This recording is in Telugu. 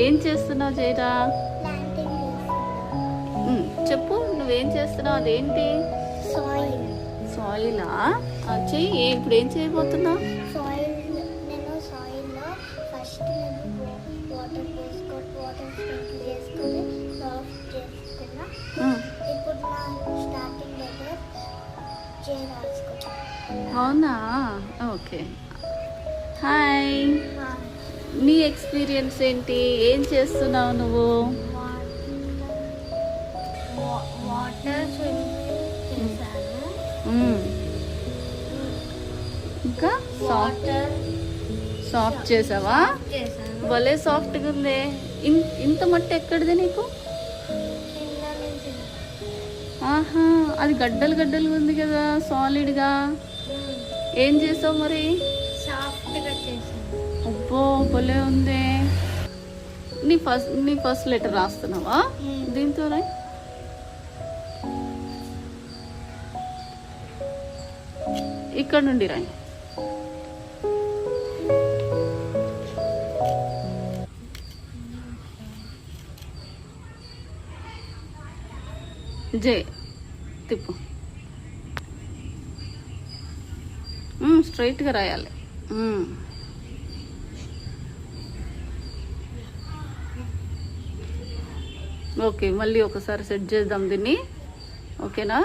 ఏం చేస్తున్నావు జైరా? చెప్పు, నువ్వేం చేస్తున్నావు? అదేంటి? సాయిలా? చెయ్యి. ఇప్పుడు ఏం చేయబోతున్నావు? నేను సాయిల్లో ఫస్ట్ వాటర్ వేసుకొని సాఫ్ట్ చేసుకున్నా. ఇప్పుడు నా స్టార్టింగ్ లెటర్ జే రాసుకుంటా. అవునా? ఓకే. హాయ్, నీ ఎక్స్పీరియన్స్ ఏంటి? ఏం చేస్తున్నావు నువ్వు? వాటర్ చేశాను. ఇంకా సాఫ్ట్ చేసావా? భలే సాఫ్ట్గా ఉంది. ఇంత మట్టి ఎక్కడిది నీకు? ఆహా, అది గడ్డలు గడ్డలుగా ఉంది కదా సాలిడ్గా. ఏం చేసావు మరి? సాఫ్ట్గా చేశాను. అబ్బో, భలే ఉంది. నీ ఫస్ట్ లెటర్ రాస్తున్నావా? దీంతో రాయి. ఇక్కడ నుండి రాయి. జే తిప్పు. స్ట్రైట్గా రాయాలి. ఓకే, మళ్ళీ ఒకసారి సెట్ చేద్దాం దీన్ని. ఓకేనా?